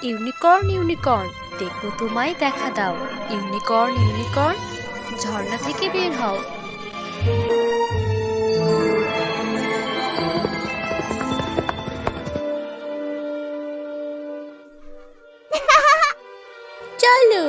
Unicorn unicorn, দেখবো তোমায় দেখা দাও। ইউনিকর্ন ইউনিকর্ন, ঝর্ণা থেকে বের হও। চলো।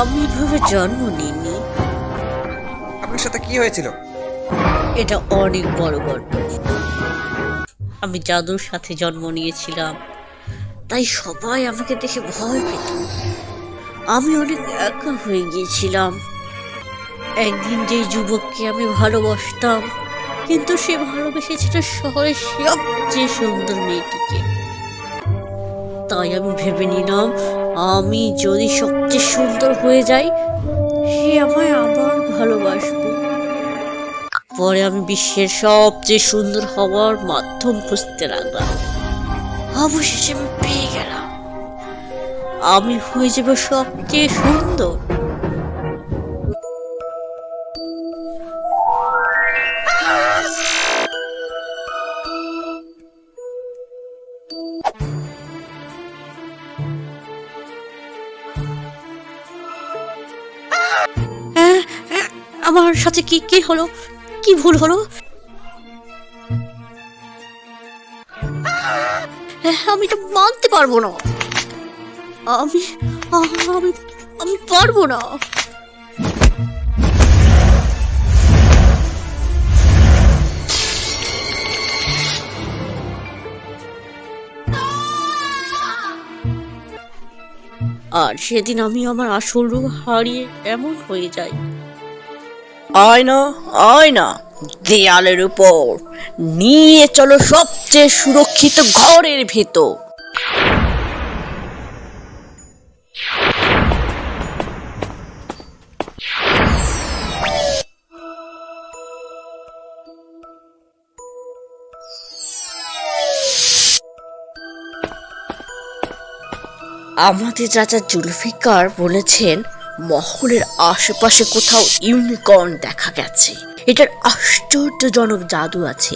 আমি এভাবে জন্ম নিইনি। আপনার সাথে কি হয়েছিল? এটা অনেক বড় গল্প। আমি জাদুর সাথে জন্ম নিয়েছিলাম, তাই সবাই আমাকে দেখে ভয় পেত। আমি অনেক একা হয়ে গিয়েছিলাম। একদিন যে যুবককে আমি ভালোবাসতাম, কিন্তু সে ভালোবেসেছিল শহরের সবচেয়ে সুন্দর মেয়েটিকে। তাই আমি ভেবে নিলাম, আমি যদি সবচেয়ে সুন্দর হয়ে যাই, সে আমায় আবার ভালোবাসবে। পরে আমি বিশ্বের সবচেয়ে সুন্দর হওয়ার মাধ্যম খুঁজতে লাগলাম। অবশেষে আমি পেয়ে গেলাম। আমি হয়ে যাব সবচেয়ে সুন্দর। আমার সাথে কি কি হলো? কি ভুল হলো? আমি তো মানতে পারবো না। আমি আমি আমি পারবো না। আর সেদিন আমি আমার আসল রূপ হারিয়ে এমন হয়ে যাই। আয়না আয়না, দেয়ালের উপর নিয়ে চলো সবচেয়ে সুরক্ষিত ঘরের ভেতর। আমাদের রাজা জুলফিকার বলেছেন, মহলের আশেপাশে কোথাও ইউনিকর্ন দেখা গেছে। এটার আশ্চর্যজনক জাদু আছে।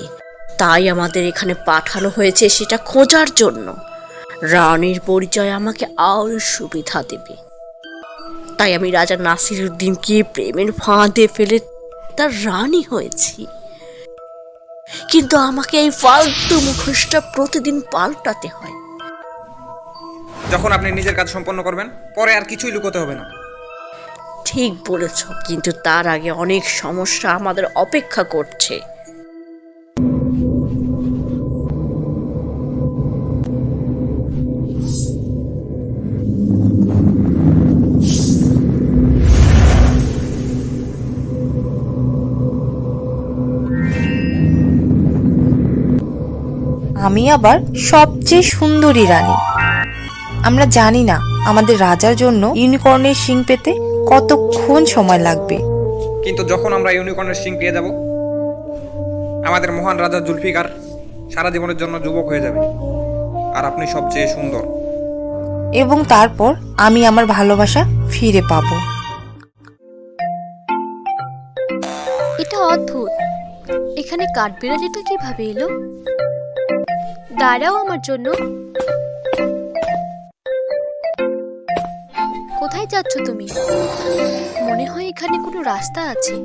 তাই আমাদের এখানে পাঠানো হয়েছে সেটা খোঁজার জন্য। রানীর পরিচয় আমাকে আরো সুবিধা দেবে। তাই আমি রাজা নাসিরউদ্দিনকে প্রেমের ফাঁদে ফেলে তার রানী হয়েছি। কিন্তু আমাকে এই ফালতু মুখোশটা প্রতিদিন পাল্টাতে হয়। যখন আপনি নিজের কাজ সম্পন্ন করবেন, পরে আর কিছুই লুকোতে হবে না। ঠিক বলেছ, কিন্তু তার আগে অনেক সমস্যা আমাদের অপেক্ষা করছে। আমি আবার সবচেয়ে সুন্দরী রানী। আমরা জানি না আমাদের রাজার জন্য ইউনিকর্নের শিং পেতে কতক্ষণ সময় লাগবে। কিন্তু যখন আমরা ইউনিকর্নের শিং পেয়ে যাব, আমাদের মহান রাজা জুলফিকার সারা জীবনের জন্য যুবক হয়ে যাবে, আর আপনি সবচেয়ে সুন্দর। এবং তারপর আমি আমার ভালোবাসা ফিরে পাবো। এটা অদ্ভুত, এখানে কাঠবিড়ালিটা কিভাবে এলো? দাঁড়াও আমার জন্য। কোথায় যাচ্ছ তুমি? মনে হয় এখানে কোনো রাস্তা আছে।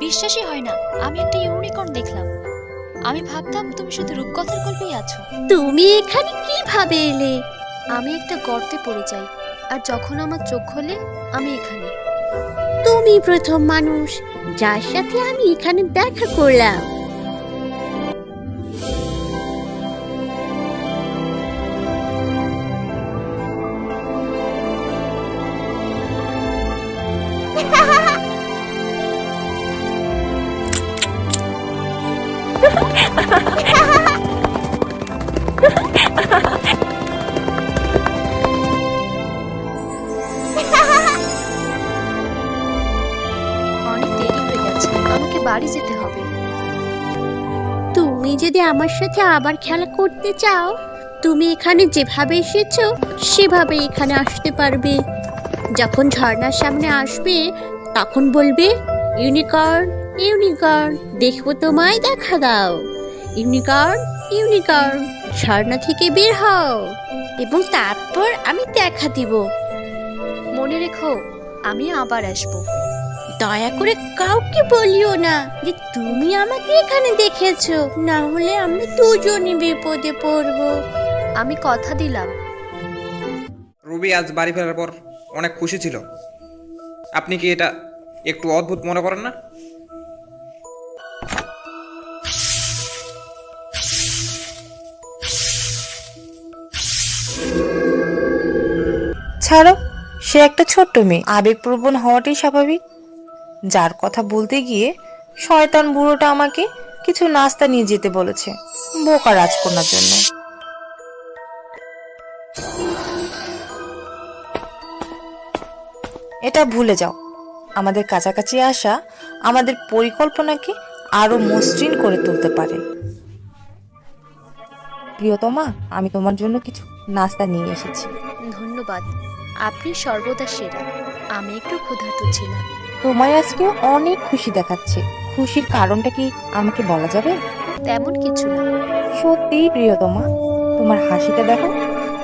বিশ্বাসই হয় না আমি একটা ইউনিকর্ন দেখলাম। আমি ভাবতাম তুমি শুধু রূপকথার গল্পেই আছো। তুমি এখানে কিভাবে এলে? আমি একটা গর্তে পড়ে যাই, আর যখন আমার চোখ খোলে আমি এখানে। তুমি প্রথম মানুষ যার সাথে আমি এখানে দেখা করলাম। অনেক দেরি হয়ে গেছে, আমাকে বাড়ি যেতে হবে। তুমি যদি আমার সাথে আবার খেলা করতে চাও, তুমি এখানে যেভাবে এসেছো সেভাবে এখানে আসতে পারবে। যখন ঝর্ণার সামনে আসবে তখন বলবে, ইউনিকর্ন ইউনিকর্ন দেখবো তোমায় দেখা দাও। ইউনিকর্ন ইউনিকর্ন ঝর্ণা থেকে বের হও, এবং তারপর আমি দেখা দিব। মনে রেখো, আমি আবার আসবো। দয়া করে কাউকে বলিও না যে তুমি আমাকে এখানে দেখেছো, না হলে আমরা দুজনই বিপদে পড়বো। আমি কথা দিলাম। রুবি আজ বাড়ি ফেরার পর অনেক খুশি ছিল। আপনি কি এটা একটু অদ্ভুত মনে করেন না? ছাড়ো, সে একটা ছোট্ট মেয়ে, আবেগপ্রবণ হওয়াটাই স্বাভাবিক। যার কথা বলতে গিয়ে শয়তান বুড়োটা আমাকে কিছু নাস্তা নিয়ে যেতে বলেছে বোকা রাজকন্যার জন্য। এটা ভুলে যাও। আমাদের কাছাকাছি আসা আমাদের পরিকল্পনাকে আরো মসৃণ করে তুলতে পারে। প্রিয়তমা, আমি তোমার জন্য কিছু নাস্তা নিয়ে এসেছি। ধন্যবাদ, আপনি সর্বদা সেরা। আমি একটু ক্ষুধার্ত ছিলাম। তোমায় আজকে অনেক খুশি দেখাচ্ছে। খুশির কারণটা কি আমাকে বলা যাবে? তেমন কিছু না। সত্যিই প্রিয়তমা, তোমার হাসিটা দেখো।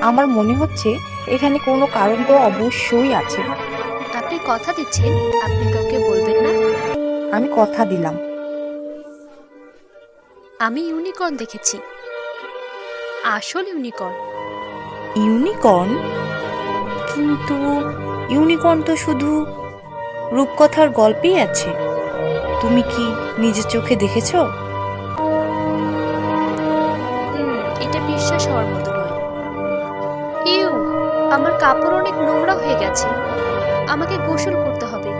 আমার মনে হচ্ছে এখানে কোনো কারণ তো অবশ্যই আছে। আপনি কথা দিচ্ছেন আপনি কাউকে বলবেন না? আমি কথা দিলাম। আমি ইউনিকর্ন দেখেছি, আসল ইউনিকর্ন। ইউনিকর্ন? কিন্তু ইউনিকর্ন তো শুধু রূপকথার গল্পেই আছে। তুমি কি নিজের চোখে দেখেছো? এটা বিশ্বাস হওয়ার মতো নয়। ইউ, আমার কাপড় অনেক নোংরা হয়ে গেছে, আমাকে গোসল করতে হবে।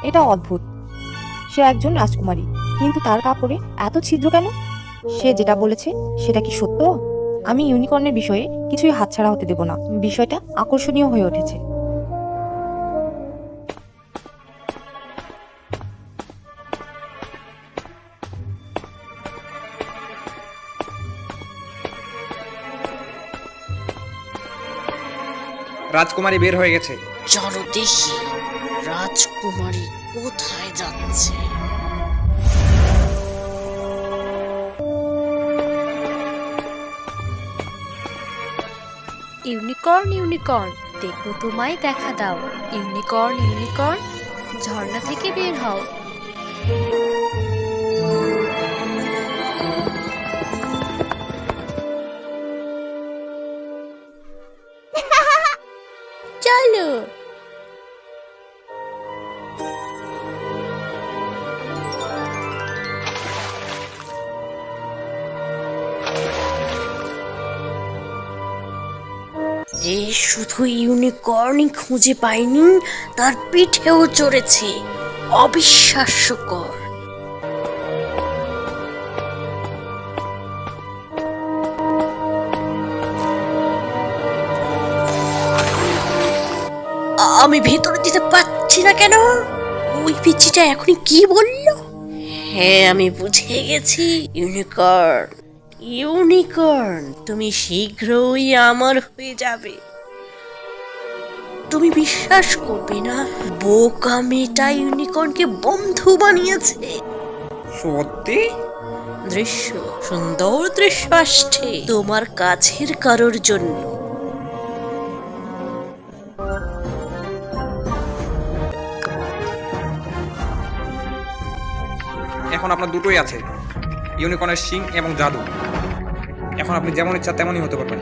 এটা অদ্ভুত। সে একজন রাজকুমারী, কিন্তু তার কাপড়ে এত ছিদ্র কেন? সে যেটা বলেছে সেটা কি সত্য? আমি ইউনিকর্নের বিষয়ে কিছুই হাতছাড়া হতে দেব না। বিষয়টা আকর্ষণীয় হয়ে উঠেছে। রাজকুমারী বের হয়ে গেছে। চলো দেখি রাজকুমারী কোথায় যাচ্ছে। ইউনিকর্ন ইউনিকর্ন দেখবো তোমায় দেখা দাও। ইউনিকর্ন ইউনিকর্ন ঝর্ণা থেকে বের হও। চলো। যে শুধু ইউনিকর্নই খুঁজে পায়নি, তার পিঠেও চড়েছে। অবিশ্বাস্যকর। আমি ভেতরে যেতে পারছি না কেন? ওই পিচ্চিটা এখনই কি বললো? হ্যাঁ, আমি বুঝে গেছি। ইউনিকর্ন ইউনিকর্ন তুমি শীঘ্রই আমার হয়ে যাবে। তুমি বিশ্বাস করবে না, বোকা মেয়েটা ইউনিকর্নকে বন্ধু বানিয়েছে। সত্যি? দৃশ্য, সুন্দর দৃশ্য আসছে তোমার কাছের কারোর জন্য। এখন আপনার দুটোই আছে, ইউনিকর্নের শিং এবং জাদু। এখন আপনি যেমন ইচ্ছা তেমনই হতে পারবেন।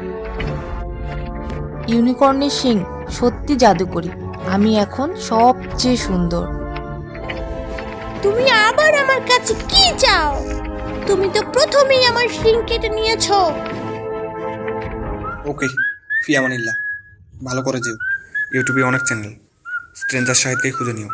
ইউনিকর্নের শিং সত্যি জাদুকরি। আমি এখন সবচেয়ে সুন্দর। তুমি আবার আমার কাছে কি চাও? তুমি তো প্রথমেই আমার শিং কেটে নিয়েছো। ওকে, ফি আমানিল্লাহ। ভালো করে যেও। ইউটিউবে অনেক চ্যানেল, স্ট্রেঞ্জার শাহিদকেই খুঁজে নিও।